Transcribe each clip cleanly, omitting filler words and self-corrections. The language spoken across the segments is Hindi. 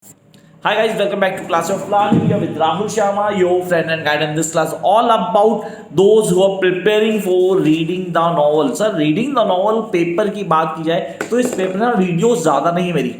Hi guys, welcome back to Class of Planning. We are with Rahul Sharma, your friend and guide in this class, all about those who are preparing for reading the novel. Sir, reading the novel paper की बात की जाए तो इस पेपर में वीडियोस ज़्यादा नहीं है मेरी,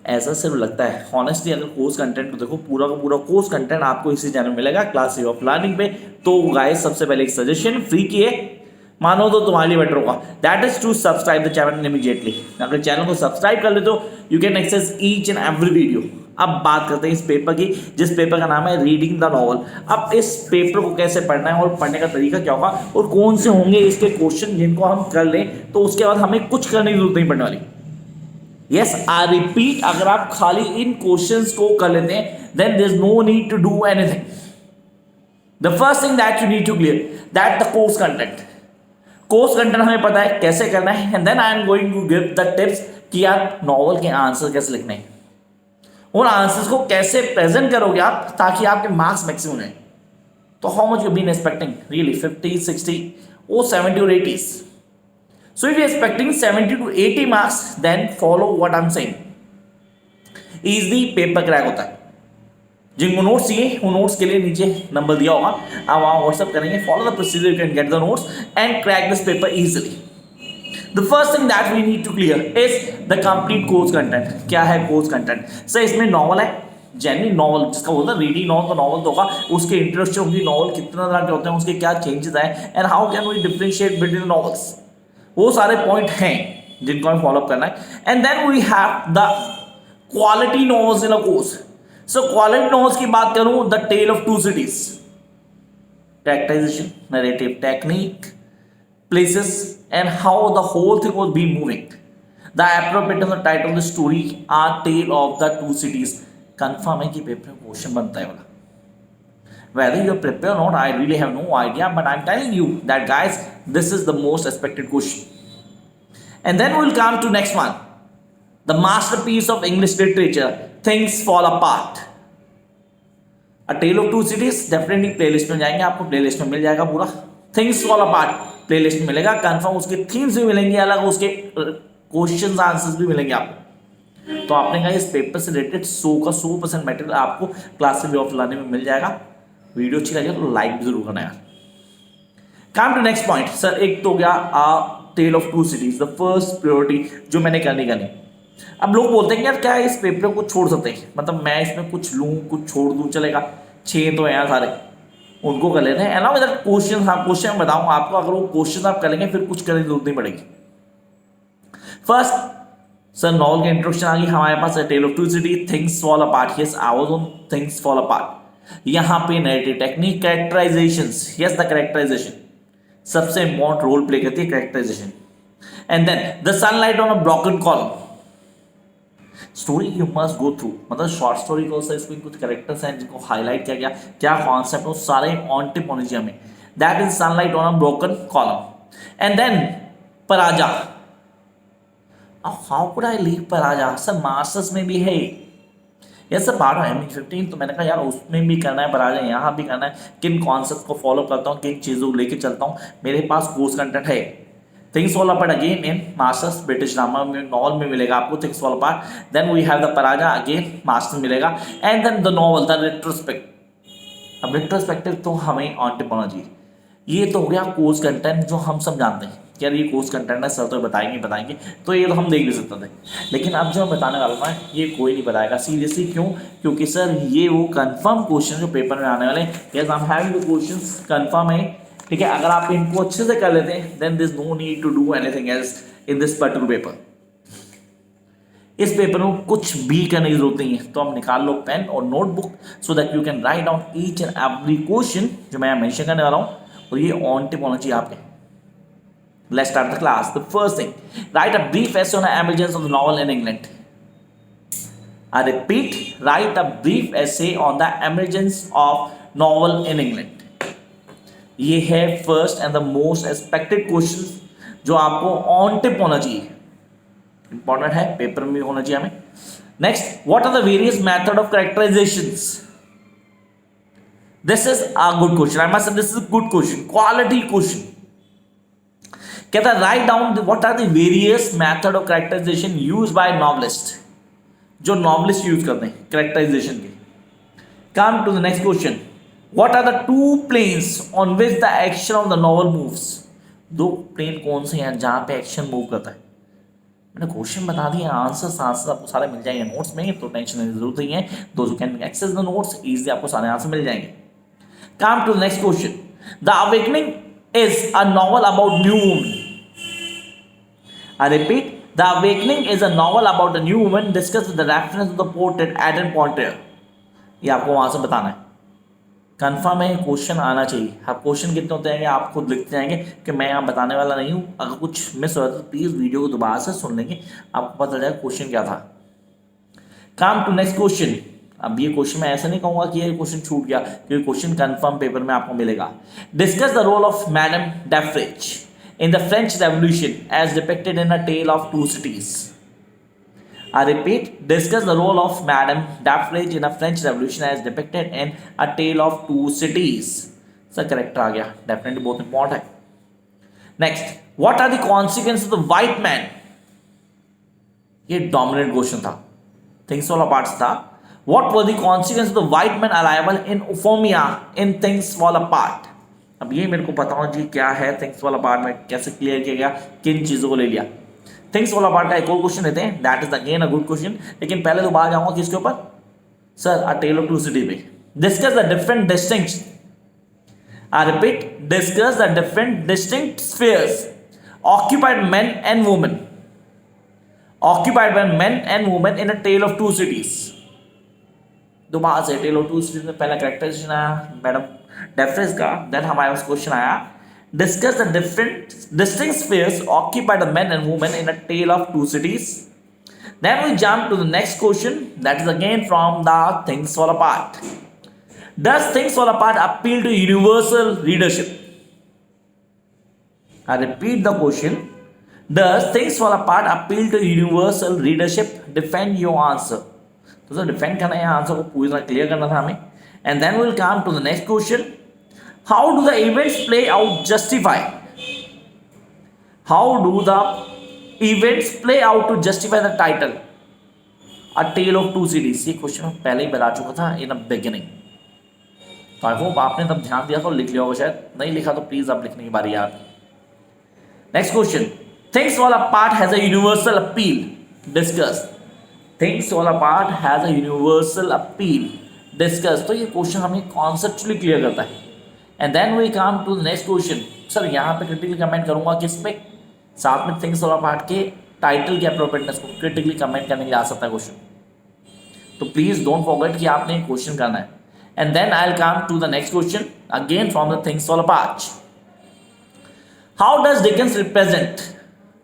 ऐसा सिर्फ लगता है। ऑनेस्टली अगर कोर्स कंटेंट को देखो, पूरा का पूरा कोर्स कंटेंट आपको इसी चैनल में मिलेगा क्लास ऑफ प्लानिंग पे। तो गाइस सबसे पहले एक सजेशन फ्री की है, मानो तो तुम्हारे लिए बेटर होगा, that is to subscribe the channel immediately. अगर चैनल को सब्सक्राइब कर लेते हो you can access each and every video. अब बात करते हैं इस पेपर की, जिस पेपर का नाम है रीडिंग द नॉवल। अब इस पेपर को कैसे पढ़ना है और पढ़ने का तरीका क्या होगा और कौन से होंगे इसके क्वेश्चन जिनको हम कर लें तो उसके बाद हमें कुछ करने की जरूरत नहीं पड़ने वाली। यस आई रिपीट, अगर आप खाली इन क्वेश्चंस को कर लेते हैं then there is no need to do anything. The first thing that you need to clear that the course content. Course content हमें पता है कैसे करना है, and then I am going to give the tips कि आप नॉवल के आंसर कैसे लिखने हैं और आंसर्स को कैसे प्रेजेंट करोगे आप ताकि आपके मार्क्स मैक्सिमम रहे। तो how much you been expecting really 50, 60 or 70 or 80s? So if you're expecting 70 to 80 marks, then follow what I'm saying. Easily paper crack होता है। जिनको नोट्स चाहिए वो नोट्स के लिए नीचे नंबर दिया होगा, आप वहाँ व्हाट्सअप करेंगे, follow the procedure, you can get the notes and crack this paper easily. The first thing that we need to clear is the complete course content. क्या है कोर्स कंटेंट? सर इसमें नॉवल है, जेन्युइन नॉवल जिसका बोलता है रीडिंग नॉवल, तो नॉवल तो होगा, उसके इंट्रोडक्शन होगी, नॉवल कितना तरह के होते हैं, उसके क्या चेंजेस है and how can we differentiate between novels. वो सारे पॉइंट हैं जिनको हमें फॉलो करना है। And then we have the quality novels in a course. So quality novels की बात करूं, the tale of two cities, characterization, narrative technique, places, and how the whole thing was being moving. The appropriate of the title of the story are Tale of the Two Cities. Confirm है कि पेपर में क्वेश्चन बनता है वाला। Whether you are prepared or not, I really have no idea, but I'm telling you that guys, this is the most expected question. And then we'll come to next one, the masterpiece of English literature, Things Fall Apart. A Tale of Two Cities definitely playlist में जाएंगे, आपको प्लेलिस्ट में मिल जाएगा पूरा। थिंग्स फॉल अपार्ट प्लेलिस्ट में मिलेगा कंफर्म, उसके थीम्स भी मिलेंगे अलग, उसके क्वेश्चंस आंसर्स भी मिलेंगे आपको। तो आपने कहा इस पेपर से रिलेटेड 100% मटेरियल आपको क्लास में ऑफ लाने में मिल जाएगा। वीडियो अच्छी लगे तो लाइक भी जरूर करना यार। Come to next point. Sir एक तो हो गया a tale of two cities, the first priority जो मैंने करनी। अब लोग बोलते हैं यार क्या इस पेपर को छोड़ सकते हैं, मतलब मैं इसमें कुछ लूँ कुछ छोड़ दूँ चलेगा, 6 तो हैं यार सारे, उनको कर लेते हैं। अलाउ इधर क्वेश्चन, हाँ क्वेश्चन बताऊँ आपको, अगर वो क्वेश्चन आप करेंगे फिर कुछ करने की जरूरत नहीं पड़ेगी। फर्स्ट सर नॉवल के इंट्रोडक्शन आ गई हमारे पास, tale of two city, things fall apart. Yes I was on things fall apart. यहाँ पे narrative technique, characterisations, yes the characterisation सबसे इंपॉर्टेंट रोल प्ले करती है characterisation. And then the sunlight on a broken column, story you must go through, मतलब शॉर्ट स्टोरी को इसमें कुछ कैरेक्टर्स हैं जिनको हाईलाइट किया गया, क्या कॉन्सेप्ट हो, सारे ऑन टिप होने चाहिए हमें। That is sunlight on a broken column. And then Paraja, how could I leave Paraja? Sir masters में भी है ये सर पार्ट है ME15, तो मैंने कहा यार उसमें भी करना है पराजा, यहाँ भी करना है। किन कॉन्सेप्ट को फॉलो करता हूँ, किन चीज़ों को लेके चलता हूँ, मेरे पास कोर्स कंटेंट है। Things fall apart again in masters, British drama में नॉवल में मिलेगा आपको things fall apart. Then we have the Paraja again master मिलेगा। And then the novel the retrospect. अब रिट्रोस्पेक्टिव तो हमें ऑन टिप होना चाहिए। ये तो हो गया कोर्स कंटेंट जो हम सब जानते हैं कि यार ये कोर्स कंटेंट है, सर तो बताएंगे, तो ये तो हम देख भी सकते थे। लेकिन अब जो मैं बताने वाला हूँ ये कोई नहीं बताएगा सीरियसली। क्यों? क्योंकि सर ये वो कंफर्म क्वेश्चन जो पेपर में आने वाले हैं, yes I am having the questions confirm है, ठीक है। अगर आप इनको अच्छे से कर लेते हैं then there is no need to do anything else in this particular paper. इस पेपर में कुछ भी करने की जरूरत नहीं है, तो हम निकाल लो पेन और notebook so that you can write down each and every question जो मैं मेंशन करने वाला हूँ, और ये ऑन टिप होना चाहिए आपके। Let's start the class. The first thing, write a brief essay on the emergence of the novel in England. I repeat, write a brief essay on the emergence of novel in England. ये है first and the most expected question जो आपको ऑन टिप होना चाहिए, इंपॉर्टेंट है, पेपर में होना चाहिए हमें। Next, what are the various method of characterisations? This is a good question, I must say this is good question, quality question. कहता है write down what are the various method of characterisation used by novelist. जो नॉवलिस्ट यूज करते हैं कैरेक्टराइजेशन के। Come to the next question, what are the two planes on which the action of the novel moves? दो प्लेन कौन से हैं जहां पे एक्शन मूव करता है? मैंने क्वेश्चन बता दिया, आंसर्स आपको सारे मिल जाएंगे नोट्स में, तो टेंशन लेने की जरूरत नहीं है। Those who can access the notes easily आपको सारे आंसर मिल जाएंगे। Come to the next question, the awakening is a novel about new woman. I repeat, the awakening is a novel about a new woman discuss the reference of the portrait Adam Pontier. ये आपको वहां से बताना है। कन्फर्म है क्वेश्चन आना चाहिए। अब क्वेश्चन कितने होते हैं आप खुद लिखते जाएंगे कि मैं यहाँ बताने वाला नहीं हूँ। अगर कुछ मिस हो जाता तो प्लीज़ वीडियो को दोबारा से सुन लेंगे, आपको पता चलेगा क्वेश्चन क्या था। Come to next question. अब ये क्वेश्चन मैं ऐसा नहीं कहूँगा कि ये क्वेश्चन छूट गया, क्योंकि क्वेश्चन कन्फर्म पेपर में आपको मिलेगा। Discuss the role of madam Defarge in the French revolution as depicted in a tale of two cities. I repeat, discuss the role of Madame Daffrage in a French Revolution as depicted in A Tale of Two Cities. Sir correct आ गया, डेफिनेटली बहुत इंपॉर्टेंट है। Next, what are the consequences of the white man? ये डोमिनेंट क्वेश्चन था, थिंग्स फॉल अपार्ट था। What were the consequences of the white man arrival in उफोमिया इन थिंग्स फॉल अपार्ट? अब ये मेरे को बताओ जी क्या है थिंग्स फॉल अपार्ट में, कैसे क्लियर किया गया, किन चीजों को ले लिया? थिंग्स फॉल अपार्ट का एक और क्वेश्चन लेते हैं, that is again a good question. लेकिन पहले दोबारा जाऊंगा किसके ऊपर? Sir a tale of two city पे। Discuss the different distinct, I repeat, discuss the different distinct spheres occupied man and women, occupied by man and women in a tale of two cities. दोबारा से टेल ऑफ टू सिटीज में पहला कैरेक्टराइजेशन आया मैडम डेफ्रिच का, देन हमारे पास क्वेश्चन आया discuss the different distinct spheres occupied by men and women in a tale of two cities. Then we jump to the next question, that is again from the Things Fall Apart. Does Things Fall Apart appeal to universal readership? I repeat the question, does Things Fall Apart appeal to universal readership? Defend your answer. तो सर डिफेंड करना है, आंसर को पूरी तरह क्लियर करना था हमें। And then will come to the next question, how do the events play out justify? How do the events play out to justify the title A Tale of Two Cities? ये क्वेश्चन मैं पहले ही बता चुका था इन अ बिगिनिंग, तो आई होप आपने तब ध्यान दिया तो लिख लिया होगा, शायद नहीं लिखा तो प्लीज अब लिखने की बारी यार। Next question, things fall apart has a universal appeal. Discuss, things fall apart has a universal appeal. Discuss, तो ये क्वेश्चन हमें कॉन्सेप्चुअली क्लियर करता है। And then we come to the next question. Sir यहाँ पे क्रिटिकली कमेंट करूंगा किस पे? साथ में थिंग्स फॉल अपार्ट के टाइटल के अप्रोप्रिएटनेस को क्रिटिकली कमेंट करने के लिए आ सकता है क्वेश्चन, तो प्लीज डोंट फॉरगेट कि आपने क्वेश्चन करना है। And then I will come to the next question again from the things fall apart. How does Dickens represent,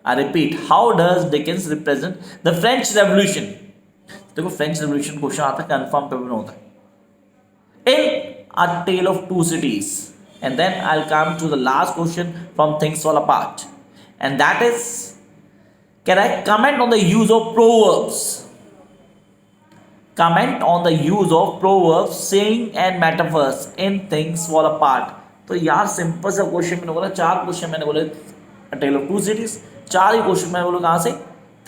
I repeat, how does Dickens represent the French revolution? देखो फ्रेंच रेवोल्यूशन क्वेश्चन आता है, कंफर्म पेपर में होता है। इन A Tale of Two Cities. And then I'll come to the last question from Things Fall Apart, and that is, can I comment on the use of proverbs? Comment on the use of proverbs, saying and metaphors in Things Fall Apart. तो यार सिंपल सा क्वेश्चन मैंने बोला, चार क्वेश्चन मैंने बोले A Tale of Two Cities, चार ही क्वेश्चन मैंने बोला कहाँ से?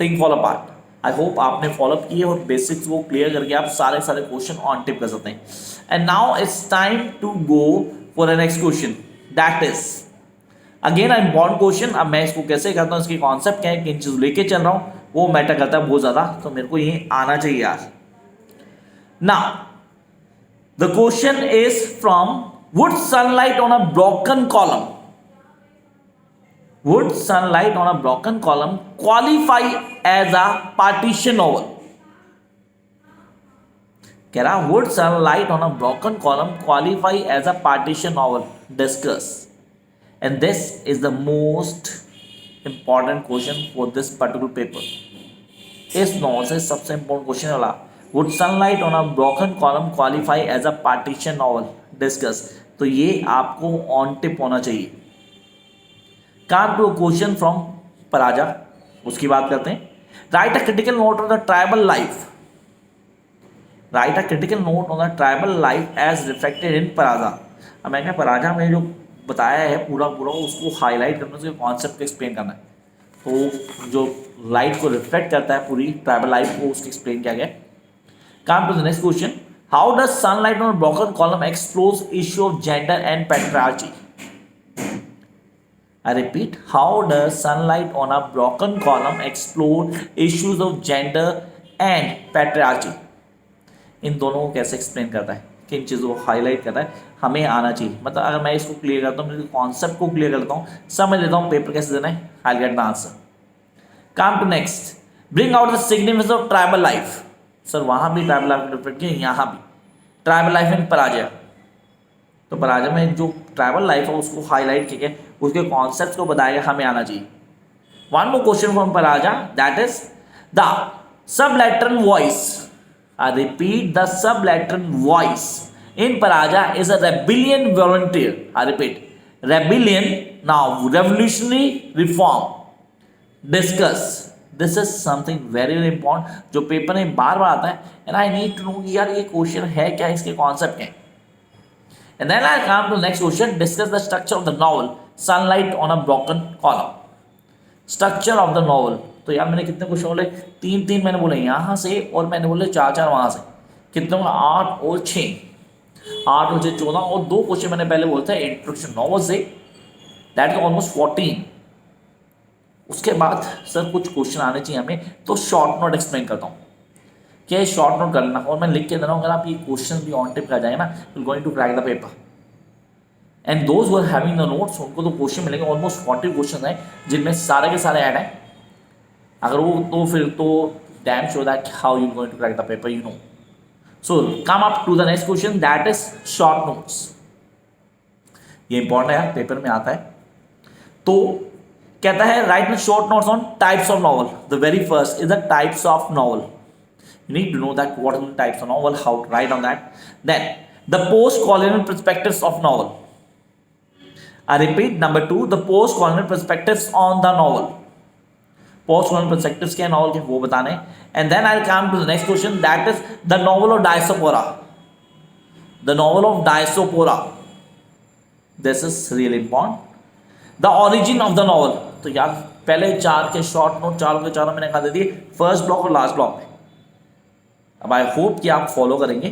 Things Fall Apart. I hope आपने फॉलोअप किए और बेसिक्स को क्लियर करके आप सारे क्वेश्चन ऑन टिप कर सकते हैं। And now it's time to go for the next question, that is again important question. अब मैं इसको कैसे करता हूँ, इसकी कॉन्सेप्ट क्या है, किन चीज लेके चल रहा हूँ, वो मैटर करता है बहुत ज्यादा, तो मेरे को ये आना चाहिए यार। Now the question is from would sunlight on a broken column, would sunlight on a broken column qualify as a partition novel? कह रहा would sunlight on a broken column qualify as a partition novel? Discuss. And this is the most important question for this particular paper. इस नॉवल से सबसे important question वाला, would sunlight on a broken column qualify as a partition novel? Discuss. तो ये आपको on tip होना चाहिए। Come to a question from पराजा, उसकी बात करते हैं। Write a critical note on the tribal life, write a critical note on the tribal life as reflected in Paraja. अब मैंने पराजा में जो बताया है पूरा उसको हाईलाइट करना, उसके कॉन्सेप्ट को एक्सप्लेन करना है। तो जो लाइट को रिफ्लेक्ट करता है पूरी ट्राइबल लाइफ को, उसको एक्सप्लेन किया गया। Come to the next question. How does sunlight on a broken column explores issue of gender and patriarchy? I repeat, how does sunlight on a broken column explore issues of gender and patriarchy? इन दोनों को कैसे एक्सप्लेन करता है, किन चीज़ों को हाईलाइट करता है, हमें आना चाहिए। मतलब अगर मैं इसको क्लियर करता हूँ, कॉन्सेप्ट को क्लियर करता हूँ, समझ लेता हूँ पेपर कैसे देना है, I get the answer. Come to next, bring out the significance of tribal life. Sir वहाँ भी ट्राइबल लाइफ इंटरप्रेट किया, यहाँ भी ट्राइबल लाइफ इन पराजय। तो पराजय में जो ट्राइबल लाइफ है उसको हाईलाइट करके उसके कॉन्सेप्ट को बताएगा, हमें आना चाहिए। One more question from Paraja, that is the subaltern voice. I repeat, the sublateral voice in Paraja is a rebellion volunteer. I repeat, rebellion, now revolutionary reform. Discuss. This is something very very important जो पेपर में बार बार आता है, and I need to know कि यार ये क्वेश्चन है क्या, इसके कॉन्सेप्ट क्या है। And then I come to the next question. Discuss the structure of the novel Sunlight on a Broken Column. Structure of the novel. तो यार मैंने कितने क्वेश्चन बोले, तीन मैंने बोले यहाँ से और मैंने बोले चार वहाँ से, कितने बोला 8 और 6, 8 और 6 14, और 2 क्वेश्चन मैंने पहले बोला था इंट्रोडक्शन नॉवल से, दैट इज ऑलमोस्ट 14। उसके बाद सर कुछ क्वेश्चन आने चाहिए हमें, तो शॉर्ट नोट एक्सप्लेन करता हूँ क्या, शॉर्ट नोट करना और मैं लिख के दे रहा हूँ। अगर आप ये क्वेश्चन भी ऑन टिप कर जाए ना, you going to crack the paper. And those who are having the notes, उनको तो क्वेश्चन मिलेंगे ऑलमोस्ट 40 क्वेश्चन है, जिनमें सारे के सारे ऐड हैं। अगर वो तो फिर तो damn sure that how you going to crack the paper, you know. So come up to the next question, that is short notes. ये इंपॉर्टेंट है, पेपर में आता है। तो कहता है write short notes on types of novel. The very first is the types of novel. You need to know that what are the types of novel, how to write on that. Then the post colonial perspectives of novel. I repeat, number 2, the post colonial perspectives on the novel. Post colonial perspectives के नॉवल के वो बताने। And then I come to the next question, that is the novel of diaspora. The novel of diaspora, this is really important. The origin of the novel. तो यार पहले 4 के शॉर्ट नोट, चारों के चारों मैंने कहा दे दिए फर्स्ट ब्लॉक और लास्ट ब्लॉक में। अब आई होप कि आप फॉलो करेंगे।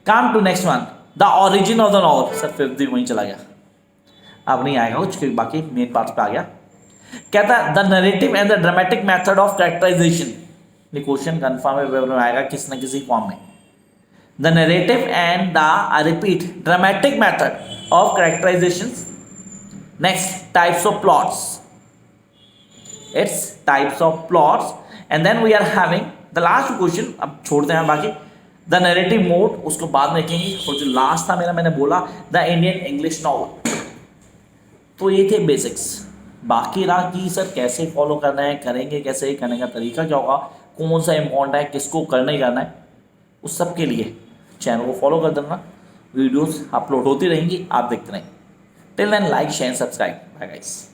Come to next one, the origin of the novel. Sir 5th भी वहीं चला गया, अब नहीं आएगा कुछ, क्योंकि बाकी मेन पार्ट पे आ गया। कहता है the narrative and the dramatic method of characterization. ये क्वेश्चन कंफर्म है, पेपर में आएगा किसी न किसी फॉर्म में। The narrative and the, I repeat, dramatic method of characterization. Next, types of plots. It's types of plots. And then we are having the last question, अब छोड़ते हैं बाकी, द नरेटिव मोड, उसको बाद में रखेंगे। और जो लास्ट था मेरा, मैंने बोला द इंडियन इंग्लिश नॉवल। तो ये थे बेसिक्स। बाकी रहा कि सर कैसे फॉलो करना है, करेंगे कैसे, करने का तरीका क्या होगा, कौन सा इंपॉर्टेंट है, किसको करना ही करना है, उस सब के लिए चैनल को फॉलो कर देना। वीडियोस अपलोड होती रहेंगी, आप देखते रहें। Till then like share subscribe. Bye guys.